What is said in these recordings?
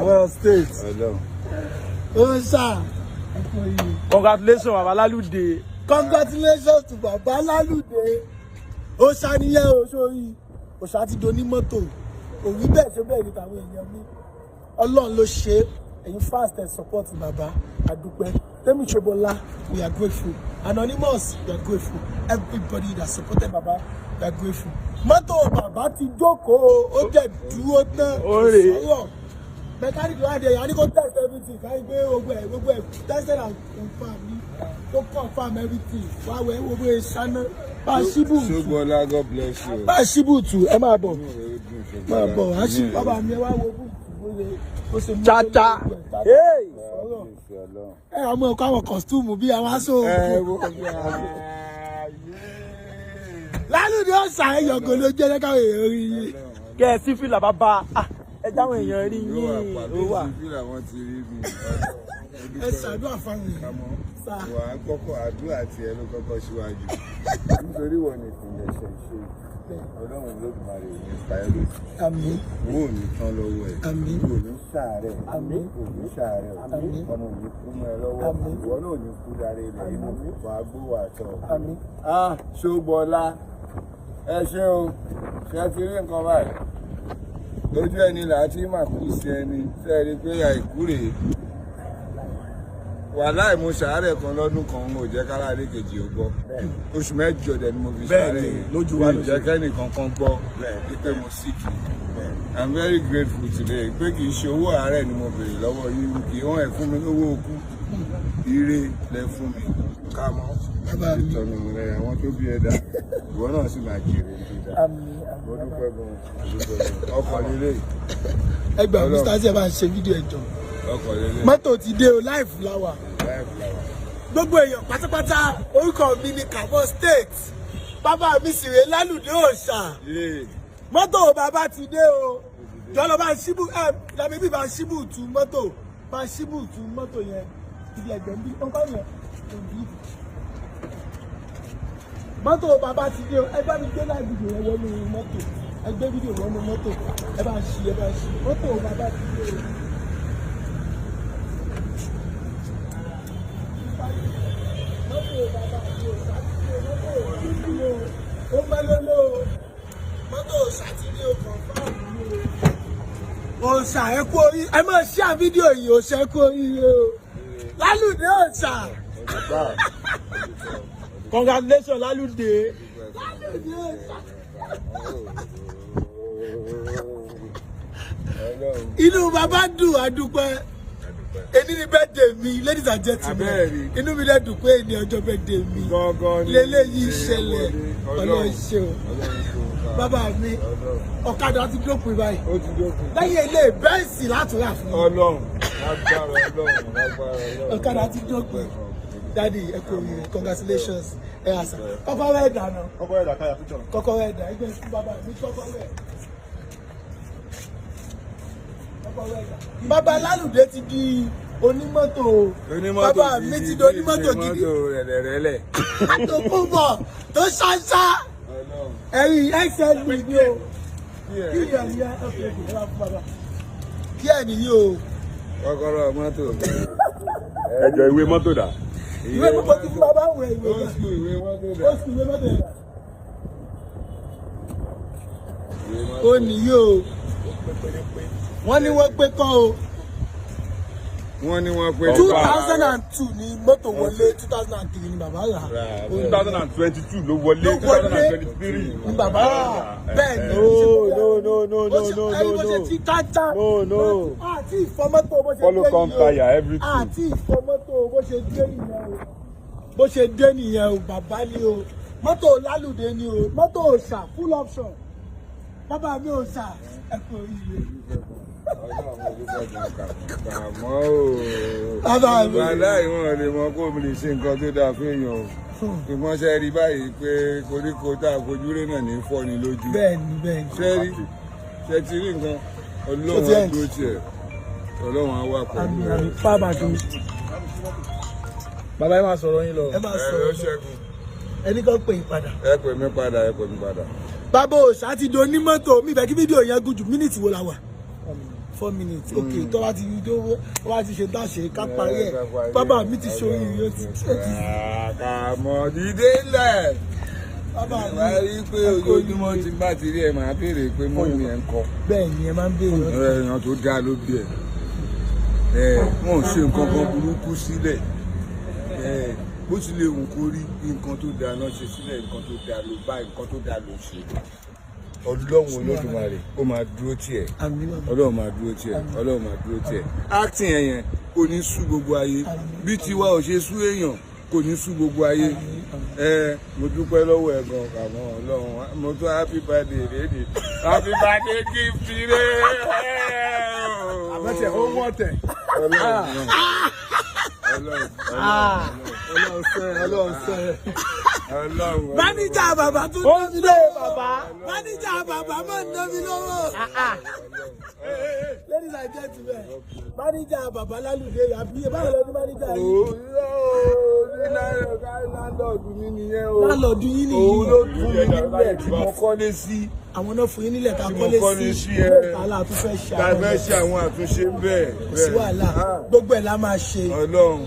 Well, state. Oh, sir. Congratulations, Baba Lalude. Congratulations to Baba Lalude. Oh, Shaniye, oh, sorry. Oh, Shati Doni Moto. Oh, we bet you bet it away. Allah lo ṣe. And you fast and support Baba. Adupe. Temi Chebola, we are grateful. Anonymous, we are grateful. Everybody that supported Baba, we are grateful. Moto Baba ti joko. O je dúró tán. Ore. Mechanic right there, you go test everything. Can you go test it and confirm? Go confirm everything. Why we channel? Bashibu. Shogola, God bless you. Bashibu too. Emma Bo. Mabo. Ashi Baba mi wa wo. Cha. Hey. I'm going to come costume bí àwọn aṣọ. Lalude ọ̀sà ẹ̀yọ̀gò ló jẹ́ káwọn èèyàn rí yín. Kẹ́ ẹ sí fìlà bàbá. Ẹ dáwọn èèyàn rí yín. Ó wà. Ẹ ṣàdúrà fáwọn èèyàn. Wà á kọ́kọ́ àdúrà tí ẹ ló kọ́kọ́ síwájú. Nítorí wọ́n ní ìpínlẹ̀ ṣe ṣe. Ọlọ́run Olódùmarè ní ìpàyẹ́lú. Àmín. Owó ò ní tán lọ́wọ́ ẹ̀. Àmín. Owó ò ní ṣàárẹ̀. Àmín. Ò ní ṣàárẹ̀. Àmín. Ọmọ ò ní kú mọ́ ẹ lọ́wọ́. Àmín. Ìwọ náà ò ní kú dáre ilẹ̀ inú. Wà á gbó wà tọ̀. Àmín. Ṣógbọ́lá. Ẹ ṣé o. Ṣé ti rí nǹkan báyìí? Lójú ẹni là á ti máa kú sí ẹni. Ṣé ẹ rí pé àìkú rèé? Wàláì mo ṣàárẹ̀ kan lọ́dún kan mo jẹ́ kára lé kejì ó gbọ́. Oṣù mẹ́jọ dẹ̀ ni mo fi ṣàárẹ̀ lójú wa ló jẹ́ kẹ́nìkan kan gbọ́ pé mo sick. I'm very grateful today pé kì í ṣe owó àárẹ̀ ni mo béèrè lọ́wọ́ yín kì í wọ́n ẹ̀ fún mi lówó okú ire lẹ fún mi ká mọ́ ìtọ́nu rẹ̀ àwọn tó bí ẹ dá ìwọ náà sì máa jèrè dídá. Mo dúpẹ́ gan-an ọkọ̀ nílé. Ẹgbẹ́ Mr. Ṣe bá ń ṣe fídíò ẹ̀jọ̀. Mọ́tò ti dé o live flower. Gbogbo èèyàn pátápátá orúkọ mi ni Kabo State. Bàbá mi sì rè Lalude òòṣà. Mọ́tò bàbá ti dé o. Jọlọ bá ṣíbù làbí bí bá ṣíbù tu mọ́tò. Bá ṣíbù tu mọ́tò yẹn. Ibi ẹgbẹ́ ń bí ọkọ yẹn. Mọ́tò bàbá ti dé o. Ẹ bá mi gbé láì fídíò yẹn wọnú mọ́tò. Ẹ gbé fídíò wọnú mọ́tò. Ẹ bá ṣí. Mọ́tò bàbá ti dé o. Ó mẹ́lẹ́lẹ́ o, mọ́tò ṣàtìlẹ́ o kọ̀ọ̀fáàmù ni o. Òòṣà ẹ kú orí, ẹ máa ṣí à fídíò yìí òòṣà ẹ kú oríire o. Lalude òòṣà. Congratulations Lalude. Lalude òòṣà. Inú bàbá dùn àdúpẹ́. Èní ni birthday mi, ladies and gentlemen. Inú mi lè dùn pé èní ọjọ́ birthday mi. Lélẹ́yìí ṣẹlẹ̀ Ọlọ́run ṣe o. Bàbá mi, ọ̀kadà ti dópin báyìí. Ó ti dópin. Lẹ́yìn ilé bẹ́ẹ̀sì látúrà fún mi. Ọlọ́run, lágbára Ọlọ́run. Ọ̀kadà ti dópin. Daddy, ẹ kú oríire, congratulations. Ẹ àṣà. Kọ́kọ́rọ́ ẹ̀dá náà. Kọ́kọ́rọ́ ẹ̀dá káyà fíjọ. Kọ́kọ́rọ́ ẹ̀dá, ẹgbẹ́ sí bàbá mi kọ́kọ́rọ́ ẹ̀. Bàbá Lalude ti di onímọ́tò. Bàbá mi ti di onímọ́tò gidi. Tó kún bọ̀ tó ṣáṣá. Ẹ̀yìn XL ni o. Kí ẹ̀ nìyí o. Kọ́kọ́rọ́ mọ́tò. Ẹjọ́ ìwé mọ́tò dà. Ìwé mọ́tò ti fún bàbá àwọn ìwé náà. Oṣù ìwé mọ́tò dà. Oṣù ìwé mọ́tò dà. Ó nìyí o. Wọ́n ní wọ́n pé kọ́ o. Wọ́n ní wọ́n pé 2002 ni mọ́tò wọlé 2003 ni bàbá rà. 2022 ló wọlé 2023 ni bàbá rà. Bẹ́ẹ̀ ni bó ṣe ti kájá. Àti ìfọmọ́tò bó ṣe dé follow come tire everything. Àti ìfọmọ́tò bó ṣe dé nìyẹn o. Bó ṣe dé nìyẹn o bàbá ni o. Mọ́tò Lalude ni o. Mọ́tò òòṣà full option. Bàbá mi òòṣà ẹ̀kọ́ oríire. Bàbá ìwọ̀n lè mọ kó mi lè ṣe nǹkan tó dáa fún èèyàn o. Ìmọ̀ṣẹ́ rí báyìí pé koríko tá a fojú rí náà ní fọ́ ni lójú. Bẹ́ẹ̀ni. Ṣé ti rí nǹkan Ọlọ́run á dúró tiẹ̀. Ọlọ́run á wà pẹ̀lú rẹ̀. Bàbá tó. Bàbá ẹ máa sọ̀rọ̀ yín lọ. Ẹ máa sọ̀rọ̀ Ṣẹ́gun. Ẹni kan pè yín padà. Ẹ pè mí padà. Bàbá òòṣà ti di onímọ́tò mi ìfẹ́ kí fídíò yẹn gùn jù mínítì wo la wà. 4 minutes okay tó bá ti ṣe dáṣe ká parí ẹ̀ bàbá mi ti ṣorí yóò ti àkàmọ́ dídé lẹ̀ bàbá mi rí pé ojoojúmọ́ ti bá ti rí ẹ̀ máa béèrè pé mọ́ mi ẹ̀ ń kọ́ bẹ́ẹ̀ ni ẹ máa ń béèrè èèyàn tó dáa ló bí ẹ̀ wọ́n ṣe nǹkan kan burúkú sílẹ̀ bó ti lè wù kó rí nǹkan tó dáa náà ṣe sílẹ̀ nǹkan tó dáa ló bá nǹkan tó dáa ló ṣe Ọlọ́run Olódùmarè ó máa dúró tiẹ̀ Ọlọ́run máa dúró tiẹ̀ Ọlọ́run máa dúró tiẹ̀ acting yẹn kò ní sú gbogbo ayé bí tiwa ò ṣe sú èèyàn kò ní sú gbogbo ayé mo dúpẹ́ lọ́wọ́ ẹ̀ gan kàmọ́ Ọlọ́run mo tún happy birthday rédè happy birthday gift rẹ àbẹ̀tẹ̀ ó wọ́n tẹ̀ Ọlọ́run sẹ́ máníjà bàbá tún ná mi lọ́wọ́ máníjà bàbá máa ń ná mi lọ́wọ́ ladies and gentlemen máníjà bàbá Lalude àbí báwo lọ́dún máníjà yìí. láńlọ́ọ̀dù mi nìyẹn o láńlọ́ọ̀dù yín nìyí òun ló fún mi nílẹ̀ tí mo kọ́lé sí. àwọn náà fún yín nílẹ̀ tá a kọ́lé sí wàhálà àtúnfẹ́ ṣe àwọn àtúnṣe ń bẹ̀. kò sí wàhálà gbogbo ẹ̀ la máa ṣe. Ọlọ́run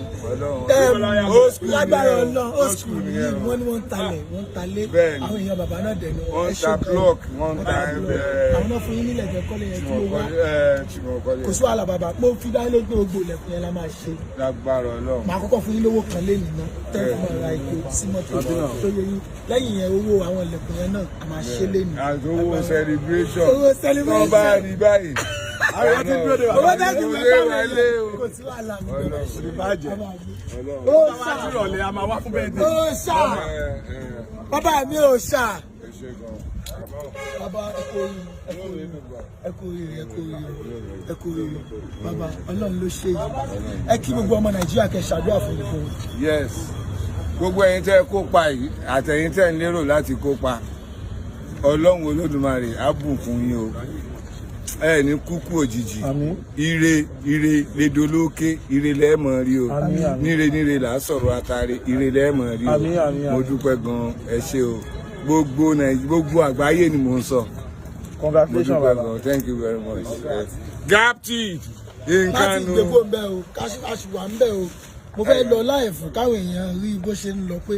lágbára Ọlọ́run ó skul yìí wọ́n ní wọ́n ń talẹ̀ wọ́n ń talé àwọn èèyàn bàbá náà dẹ̀ ni wọ́n ń ta block wọ́n ń ta àwọn náà fún yín nílẹ̀ jẹ́ kọ́lé yẹn tí mo wá kò sí wàhálà bàbá mo fi dá lójú gbogbo ilẹ̀kùn yẹn la máa ṣe. lágbára Ọlọ́run màá kọ́kọ́ fún yín lówó kan lé nìyẹn tẹ́lẹ̀ máa ra ètò sí mọ́tò tó yẹ yín lẹ́yìn yẹn owó àwọn ilẹ̀kùn yẹn náà a máa ṣe lé nìyẹn. àti owó celebration tó bá rí báyìí. àwọn ti dúró de wa. owó tẹ́ ti gbé wọlé o. kò sí wàhálà mi. Ọlọ́run ó ṣá ìrọ̀lẹ́ a máa wá fún bẹ́ẹ̀ dé. ó ṣá bàbá mi ò ṣá. bàbá ẹ kú oríire bàbá Ọlọ́run ló ṣe yìí ẹ kí gbogbo ọmọ Nàìjíríà kẹ́ ṣàdúrà fún mi. yes gbogbo ẹ̀yin tẹ́ kópa yìí àtẹ̀yin tẹ́ ń lérò láti kópa Ọlọ́run Olódùmarè á bùkún yín o ẹ ní kúkú òjijì ire ledolókè ire lẹ́ẹ̀mọ̀ rí o níre là á sọ̀rọ̀ àtàrí ire lẹ́ẹ̀mọ̀ rí o mo dúpẹ́ gan ẹ ṣé o gbogbo àgbáyé ni mò ń sọ congratulations baba thank you very much gapti nǹkan nu láti gbogbo ń bẹ o káṣíwá ń bẹ o mo fẹ́ lọ láìfù káwọn èèyàn rí bó ṣe ń lọ pé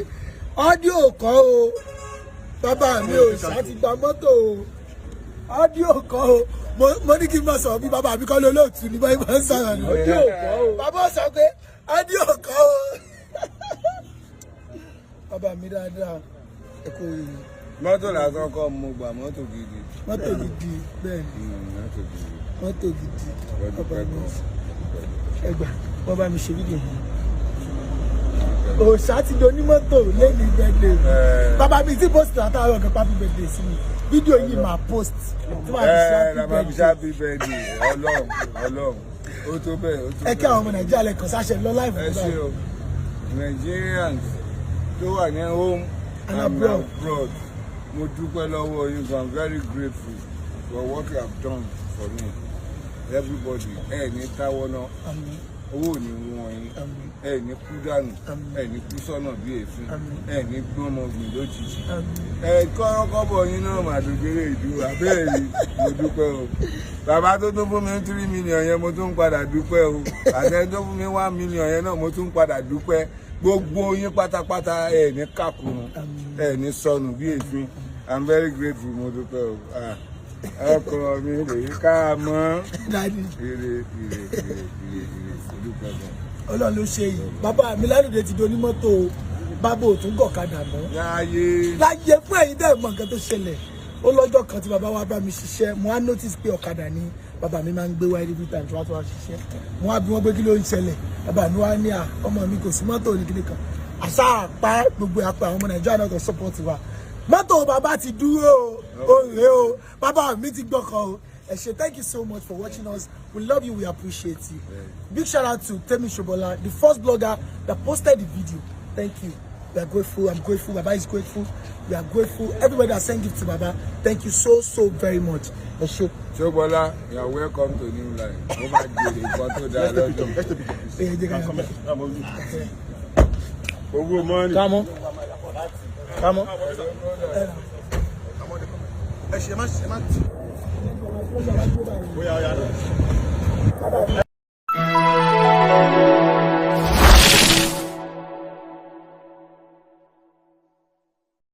ọ́díò kọ́ o bàbá mi ò ṣáàtì gba mọ́tò o ọ́díò kọ́ o mo ní kí n máa sọ̀rọ̀ bí bàbá mi kọ́ ló lóòtú ní báyìí máa ń sọ̀rọ̀ ní ọ́díò kọ́ o bàbá sọ pé ọ́díò kọ́ o bàbá mi dáadáa ẹ kò rí i. mọ́tò lásán kọ́ mo gbà mọ́tò gidi. mọ́tò gidi bẹ́ẹ̀ ni mọ́tò gidi bàbá mi ẹgbà wọ́n bá mi ṣe fídíò yìí. òòṣà ti do onímọ́tò lẹ́nu birthday bàbá mi tí post látàárọ̀ ọ̀gá happy birthday sí mi fídíò yìí máa post tí màá fi ṣe happy birthday. Ọlọ́run ó tó bẹ́ẹ̀ ó tó bẹ́ẹ̀. ẹ kí àwọn ọmọ Nàìjíríà lẹ́kọ̀ọ́ sáṣẹ lọ láìpẹ́. ẹ ṣe o Nigerians tó wà ní home and abroad mo dúpẹ́ lọ́wọ́ yín so I'm very grateful for what you have done for me everybody ẹ ní táwọ́ náà owó ò ní wọ́n yín ẹ ní kú dànù ẹ ní kú sọ́nà bí èéfín ẹ ní gbọ́n ọmọgbìn lójijì ẹ kọ́rọ́kọ́bọ̀ yín náà mà dògbére ìdúró abẹ́rẹ́ yìí mo dúpẹ́ o bàbá tó tún fún mi 3 million yẹn mo tún padà dúpẹ́ o àtẹ tó fún mi 1 million yẹn náà mo tún padà dúpẹ́ gbogbo yín pátápátá ẹ ní kàkùrùn ẹ ní sọnù bí èéfín I'm very grateful mo dúpẹ́ o ọkọ mi lè ká mọ́ ire dúpẹ́ gan. Ọlọ́run ló ṣe yìí bàbá mi Lalude ti do onímọ́tò bàbá ò tún gọ̀kadà mọ́ láyé fún ẹ̀yin dẹ́ mọ̀ nǹkan tó ṣẹlẹ̀ ó lọ́jọ́ kan tí bàbá wa bá mi ṣiṣẹ́ mo á notice pé ọ̀kadà ni bàbá mi máa ń gbé wáyé every time tí wọ́n tó wá ṣiṣẹ́ mo á bí wọ́n gbé kí ló ń ṣẹlẹ̀ bàbá mi wá ní ọmọ mi kò sí mọ́tò ní kíní kan àṣà àpá gbogbo àpá àwọn ọmọ Nàìjíríà náà tó support wa mọ́tò bàbá ti dúró o rèé o bàbá mi ti gbọ́kàn o ẹ ṣé thank you so much for watching us we love you we appreciate you big shout out to Temi Shobola the first blogger that posted the video thank you we are grateful I'm grateful Baba is grateful we are grateful everybody that sent gift to Baba thank you so very much ẹ ṣé. Shobola you are welcome to new life mo máa jèrè nǹkan tó dáa lọ́dún. owó mọ́ni. kámọ́ Bóyá bye.